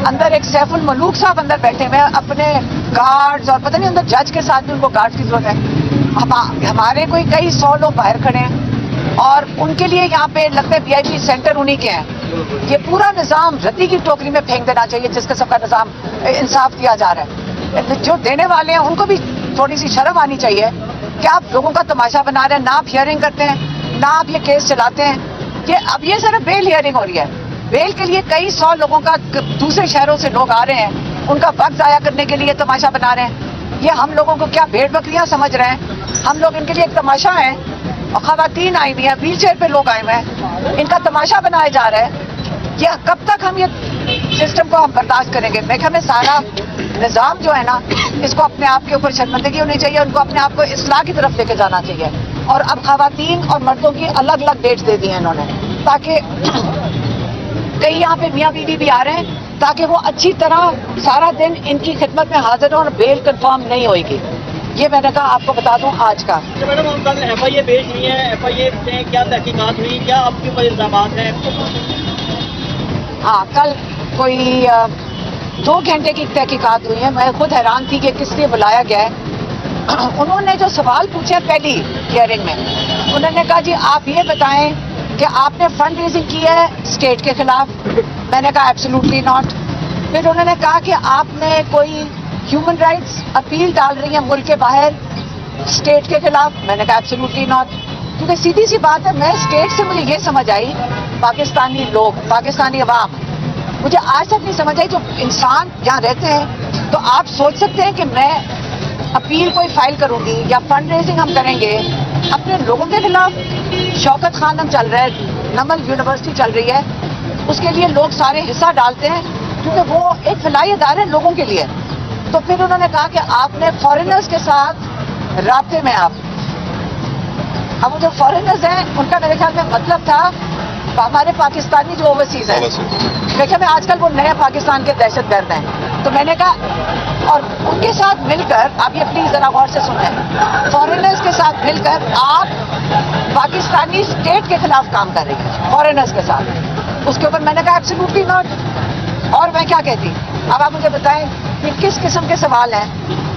اندر ایک سیف الملوک صاحب اندر بیٹھے ہوئے ہیں اپنے گارڈز اور پتہ نہیں اندر جج کے ساتھ بھی ان کو گارڈز کی ضرورت ہے. ہمارے کوئی کئی 100 لوگ باہر کھڑے ہیں اور ان کے لیے یہاں پہ لگتا ہے VIP سینٹر انہیں کے ہیں. یہ پورا نظام ردی کی ٹوکری میں پھینک دینا چاہیے جس قسم کا نظام انصاف دیا جا رہا ہے. جو دینے والے ہیں ان کو بھی تھوڑی سی شرم آنی چاہیے کہ آپ لوگوں کا تماشا بنا رہے ہیں, نہ آپ ہیئرنگ کرتے ہیں نہ آپ یہ کیس چلاتے ہیں. اب یہ صرف بیل ہیئرنگ ہو رہی ہے. بیل کے لیے کئی 100 لوگوں کا دوسرے شہروں سے لوگ آ رہے ہیں, ان کا وقت ضائع کرنے کے لیے تماشا بنا رہے ہیں. یہ ہم لوگوں کو کیا بھیڑ بکریاں سمجھ رہے ہیں؟ ہم لوگ ان کے لیے ایک تماشا ہے. اور خواتین آئی ہوئی ہیں, ویل چیئر پہ لوگ آئے ہوئے ہیں, ان کا تماشا بنایا جا رہا ہے. یہ کب تک ہم یہ سسٹم کو ہم برداشت کریں گے؟ میں کہ ہمیں سارا نظام جو ہے نا اس کو اپنے آپ کے اوپر شرمندگی ہونی چاہیے, ان کو اپنے آپ کو اصلاح کی طرف لے کے جانا چاہیے. اور اب خواتین اور مردوں کی الگ الگ ڈیٹس دے دی ہیں انہوں نے, تاکہ کئی یہاں پہ میاں بیوی بھی آ رہے ہیں تاکہ وہ اچھی طرح سارا دن ان کی خدمت میں حاضر ہوں اور بیل کنفرم نہیں ہوئے گی. یہ میں نے کہا آپ کو بتا دوں آج کا. میڈم ہم کل FIA پیش ہوئی ہے, FIA سے کیا تحقیقات ہوئی, کیا آپ کے اوپر الزامات ہیں؟ ہاں, کل کوئی 2 گھنٹے کی تحقیقات ہوئی ہے. میں خود حیران تھی کہ کس لیے بلایا گیا ہے. انہوں نے جو سوال پوچھے پہلی ہیئرنگ میں, انہوں نے کہا جی آپ یہ بتائیں کہ آپ نے فنڈ ریزنگ کی ہے اسٹیٹ کے خلاف. میں نے کہا ایبسولوٹلی ناٹ. پھر انہوں نے کہا کہ آپ نے کوئی ہیومن رائٹس اپیل ڈال رہی ہیں ملک کے باہر اسٹیٹ کے خلاف. میں نے کہا ایبسولوٹلی ناٹ. کیونکہ سیدھی سی بات ہے, میں اسٹیٹ سے مجھے یہ سمجھ آئی, پاکستانی لوگ, پاکستانی عوام, مجھے آج تک نہیں سمجھ آئی. جو انسان یہاں رہتے ہیں تو آپ سوچ سکتے ہیں کہ میں اپیل کوئی فائل کروں گی یا فنڈ ریزنگ ہم کریں گے اپنے لوگوں کے خلاف. شوکت خانم چل رہا ہے, نمل یونیورسٹی چل رہی ہے, اس کے لیے لوگ سارے حصہ ڈالتے ہیں کیونکہ وہ ایک فلاحی ادارے ہیں لوگوں کے لیے. تو پھر انہوں نے کہا کہ آپ نے فارنرز کے ساتھ رابطے میں آپ. اب وہ جو فارنرز ہیں ان کا میرے خیال میں مطلب تھا ہمارے پاکستانی جو اوورسیز ہیں, دیکھیں میں آج کل وہ نئے پاکستان کے دہشت گرد ہیں. تو میں نے کہا اور ان کے ساتھ مل کر, آپ یہ پلیز ذرا غور سے سنیں, فارنرز کے ساتھ مل کر آپ پاکستانی اسٹیٹ کے خلاف کام کر رہی ہیں فارنرز کے ساتھ. اس کے اوپر میں نے کہا ایبسولوٹلی ناٹ. اور میں کیا کہتی, اب آپ مجھے بتائیں کہ کس قسم کے سوال ہیں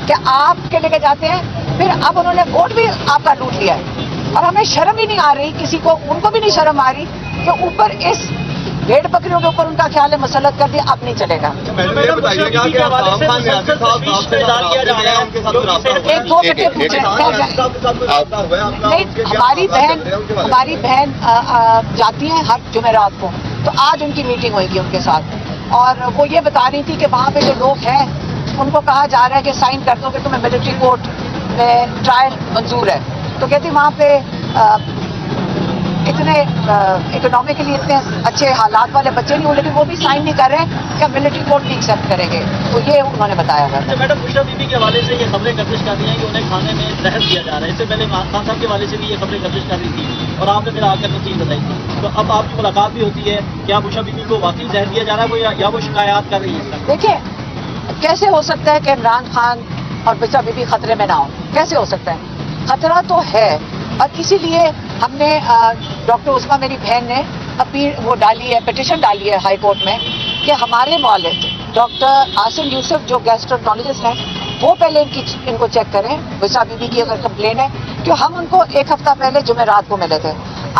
کہ آپ کے لے کے جاتے ہیں. پھر اب انہوں نے ووٹ بھی آپ کا لوٹ لیا ہے اور ہمیں شرم ہی نہیں آ رہی کسی کو, ان کو بھی نہیں شرم آ رہی کہ اوپر اس بھیڑ بکریوں کے اوپر ان کا خیال ہے مسلط کر دیا, اب نہیں چلے گا. ایک 2 منٹ پوچھیں. ہماری بہن جاتی ہیں ہر جمعرات کو, تو آج ان کی میٹنگ ہوئے گی ان کے ساتھ, اور وہ یہ بتا رہی تھی کہ وہاں پہ جو لوگ ہیں ان کو کہا جا رہا ہے کہ سائن کر دو کہ تمہیں ملٹری کورٹ میں ٹرائل منظور ہے. تو کہتی وہاں پہ اتنے اکنامکلی اتنے اچھے حالات والے بچے نہیں ہوں, لیکن وہ بھی سائن نہیں کر رہے ہیں کہ ملٹری کورٹ بھی ایکسیپٹ کریں گے. تو یہ انہوں نے بتایا تھا. میڈم بشرا بی بی کے حوالے سے یہ خبریں گردش کر رہی ہیں کہ انہیں کھانے میں زہر دیا جا رہا ہے. اس سے پہلے عمران خان صاحب کے حوالے سے بھی یہ خبریں گردش کر رہی تھی اور آپ نے پھر آ کر تفصیل بتائی تھی. تو اب آپ کی ملاقات بھی ہوتی ہے, کیا بشرا بی بی کو واقعی زہر دیا جا رہا ہے یا وہ شکایات کر رہی ہے؟ دیکھیں کیسے ہو سکتا ہے کہ عمران خان اور بشرا بی بی خطرے میں نہ ہوں؟ کیسے ہو سکتا ہے؟ خطرہ تو ہے, اور اسی لیے ہم نے ڈاکٹر عثما میری بہن نے اپیل وہ ڈالی ہے, پٹیشن ڈالی ہے ہائی کورٹ میں کہ ہمارے والد ڈاکٹر عاصم یوسف جو گیسٹرونالوجسٹ ہیں وہ پہلے ان کو چیک کریں. بشرا بی بی کی اگر کمپلین ہے, کہ ہم ان کو 1 ہفتہ پہلے جمعرات کو ملے تھے.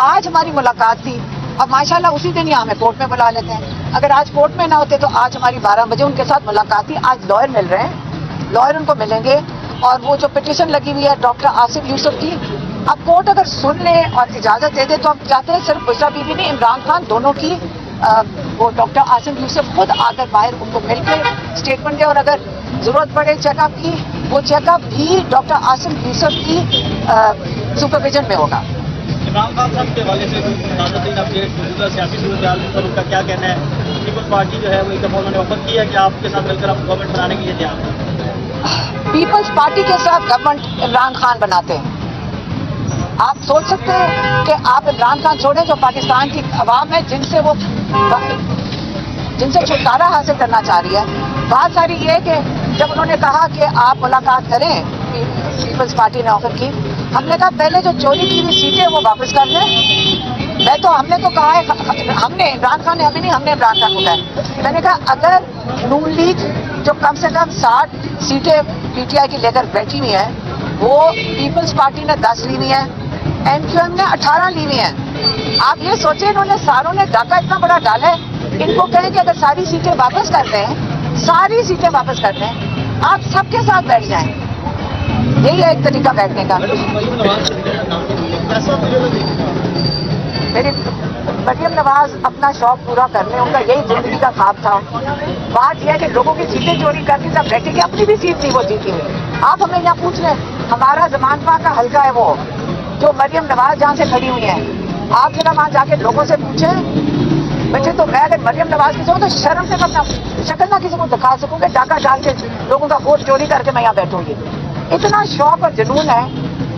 آج ہماری ملاقات تھی اور ماشاءاللہ اسی دن ہی ہمیں کورٹ میں بلا لیتے ہیں. اگر آج کورٹ میں نہ ہوتے تو آج ہماری 12 بجے ان کے ساتھ ملاقات تھی. آج لائر مل رہے ہیں, لائر ان کو ملیں گے. اور وہ جو پٹیشن لگی ہوئی ہے ڈاکٹر عاصم یوسف کی, اب کورٹ اگر سن لے اور اجازت دے دے تو ہم چاہتے ہیں صرف بشرا بی بی نے عمران خان دونوں کی وہ ڈاکٹر عاصم یوسف خود آ کر باہر ان کو مل کے اسٹیٹمنٹ دے, اور اگر ضرورت پڑے چیک اپ کی, وہ چیک اپ بھی ڈاکٹر عاصم یوسف کی سپرویژن میں ہوگا. عمران خان صاحب کے حوالے سے سیاسی صورتحال پر ان کا کیا کہنا ہے؟ پیپلز پارٹی جو ہے وہ ایک دفعہ انہوں نے آفر کی ہے کہ آپ کے ساتھ مل کر آپ گورنمنٹ بنانے کے لیے تیار ہیں. پیپلز پارٹی کے ساتھ گورنمنٹ عمران خان بناتے ہیں. آپ سوچ سکتے ہیں کہ آپ عمران خان چھوڑیں جو پاکستان کی عوام ہے جن سے چھٹکارا حاصل کرنا چاہ رہی ہے. بات ساری یہ ہے کہ جب انہوں نے کہا کہ آپ ملاقات کریں, پیپلز پارٹی نے آفر کی, ہم نے کہا پہلے جو چوری کی ہوئی سیٹیں وہ واپس کر لیں, میں تو ہم نے تو کہا ہے، ہم نے عمران خان نے ہمیں نہیں، ہم نے عمران خان کو کہا ہے، میں نے کہا اگر نون لیگ جو کم سے کم 60 سیٹیں پی ٹی آئی کی لے کر بیٹھی ہوئی ہیں، وہ پیپلز پارٹی نے 10 لی ہوئی ہیں، ایم کیو ایم نے 18 لی ہوئی ہیں. آپ یہ سوچیں انہوں نے ساروں نے ڈاکہ اتنا بڑا ڈالا ہے، ان کو کہیں کہ اگر ساری سیٹیں واپس کر دیں، ساری سیٹیں واپس کر دیں، آپ سب کے ساتھ بیٹھ جائیں. یہی ہے ایک طریقہ بیٹھنے کا. میری مریم نواز اپنا شوق پورا کر لیں، ان کا یہی زندگی کا خواب تھا. بات یہ ہے کہ لوگوں کی سیٹیں چوری کر کے جب بیٹھے کہ اپنی بھی سیٹ تھی وہ جیتی ہوئی. آپ ہمیں یہاں پوچھ لیں، ہمارا زمان پا کا حلقہ ہے وہ جو مریم نواز جہاں سے کھڑی ہوئی ہیں، آپ ذرا وہاں جا کے لوگوں سے پوچھیں. مجھے تو میں اگر مریم نواز کی تو شرم سے اپنا شکل نہ کسی کو دکھا سکوں کہ ڈاکہ ڈال کے لوگوں کا ووٹ چوری کر کے میں یہاں بیٹھوں گی. اتنا شوق اور جنون ہے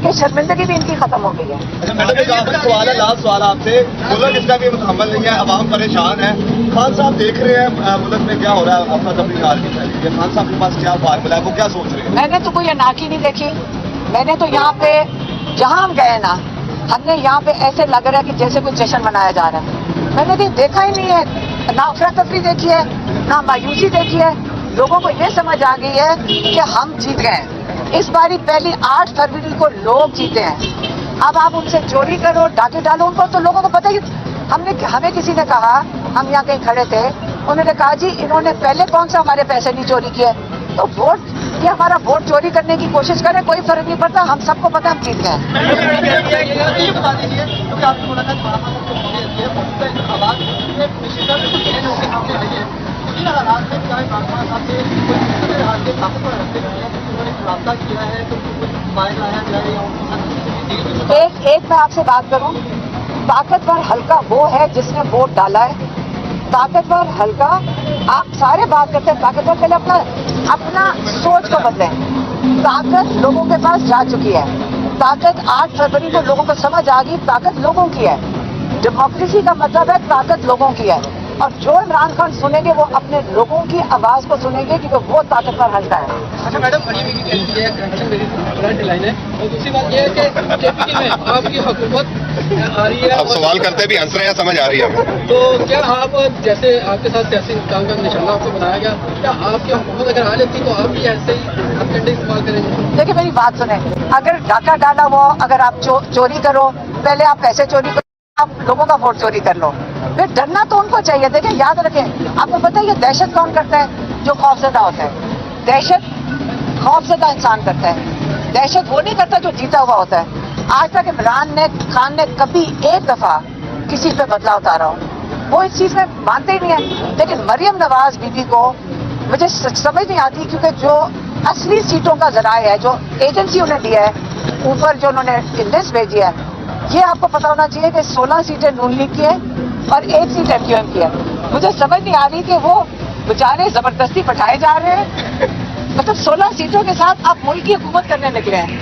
کہ شرمندگی بھی ان کی ختم ہو گئی ہے. میڈم ایک آخری سوال ہے، لاسٹ سوال آپ سے. ملک اس کا بھی متحمل نہیں ہے، عوام پریشان ہے. خان صاحب دیکھ رہے ہیں ملک میں کیا ہو رہا ہے، اپنا تبھی کار کی ہے. خان صاحب کے پاس کیا فارمولا ہے، وہ کیا سوچ رہے ہیں؟ میں نے تو کوئی اناٹی نہیں دیکھی. میں نے تو یہاں پہ جہاں ہم گئے نا، ہم نے یہاں پہ ایسے لگ رہا ہے کہ جیسے کوئی جشن منایا جا رہا ہے. میں نے دیکھا ہی نہیں ہے، نہ افراتفری دیکھی ہے، نہ مایوسی دیکھی ہے. لوگوں کو یہ سمجھ آ گئی ہے کہ ہم جیت گئے ہیں. اس باری پہلی 8 فروری کو لوگ جیتے ہیں. اب آپ ان سے چوری کرو، ڈاکے ڈالو، ان کو تو لوگوں کو پتہ ہی. ہمیں کسی نے کہا، ہم یہاں کہیں کھڑے تھے، انہوں نے کہا جی انہوں نے پہلے کون سا ہمارے پیسے نہیں چوری کیے. تو ووٹ یہ ہمارا ووٹ چوری کرنے کی کوشش کرے، کوئی فرق نہیں پڑتا. ہم سب کو پتہ ہم جیت گئے ایک میں آپ سے بات کروں، طاقتور حلقہ وہ ہے جس نے ووٹ ڈالا ہے. طاقتور حلقہ، آپ سارے بات کرتے ہیں طاقتور، پہلے اپنا سوچ کو بدلیں. طاقت لوگوں کے پاس جا چکی ہے. طاقت 8 فروری کو لوگوں کو سمجھ آ گئی، طاقت لوگوں کی ہے. ڈیموکریسی کا مطلب ہے طاقت لوگوں کی ہے. اور جو عمران خان سنیں گے وہ اپنے لوگوں کی آواز کو سنیں گے، کیونکہ وہ طاقتور حلقہ ہے. اچھا میڈم، لائن ہے. اور دوسری بات یہ ہے کہ کے پی میں آپ کی حکومت آ رہی ہے، اب سوال کرتے بھی ہنس رہے ہیں، سمجھ آ رہی ہے ہمیں. تو کیا آپ جیسے آپ کے ساتھ سیاسی کام کا نشانہ آپ کو بنایا گیا، کیا آپ کی حکومت اگر آ جاتی تو آپ بھی ایسے ہی ہتھکنڈے استعمال کریں گے؟ دیکھیں میری بات سنیں، اگر ڈاکہ ڈالا ہوا، اگر آپ چوری کرو، پہلے آپ پیسے چوری کرو، آپ لوگوں کا ووٹ چوری کر لو، پھر ڈرنا تو ان کو چاہیے. دیکھیں یاد رکھیں، آپ کو پتہ ہے یہ دہشت کون کرتا ہے؟ جو خوفزدہ ہوتا ہے. دہشت خوفزدہ انسان کرتا ہے. دہشت وہ نہیں کرتا جو جیتا ہوا ہوتا ہے. آج تک عمران خان نے کبھی ایک دفعہ کسی پہ بدلہ اتارا ہو، وہ اس چیز میں مانتے ہی نہیں ہے. لیکن مریم نواز بی بی کو مجھے سمجھ نہیں آتی، کیونکہ جو اصلی سیٹوں کا ذرائع ہے، جو ایجنسی انہیں دیا ہے، اوپر جو انہوں نے لسٹ بھیجی ہے، یہ آپ کو پتا ہونا چاہیے کہ 16 سیٹیں نون لیگ کی ہے اور 1 سیٹ ایم کیو ایم کی ہے. مجھے سمجھ نہیں آ رہی کہ وہ بیچارے زبردستی بٹھائے جا رہے ہیں. مطلب 16 سیٹوں کے ساتھ آپ ملک کی حکومت کرنے نکلے ہیں.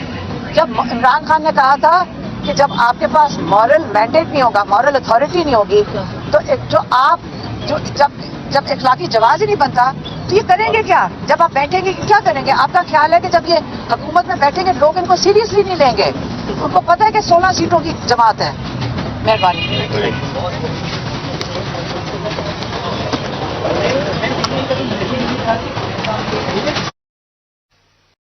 جب عمران خان نے کہا تھا کہ جب آپ کے پاس مورل مینڈیٹ نہیں ہوگا، مورل اتھارٹی نہیں ہوگی، تو جب اخلاقی جواز ہی نہیں بنتا تو یہ کریں گے کیا؟ جب آپ بیٹھیں گے کیا کریں گے؟ آپ کا خیال ہے کہ جب یہ حکومت میں بیٹھیں گے لوگ ان کو سیریسلی نہیں لیں گے؟ ان کو پتہ ہے کہ 16 سیٹوں کی جماعت ہے. مہربانی.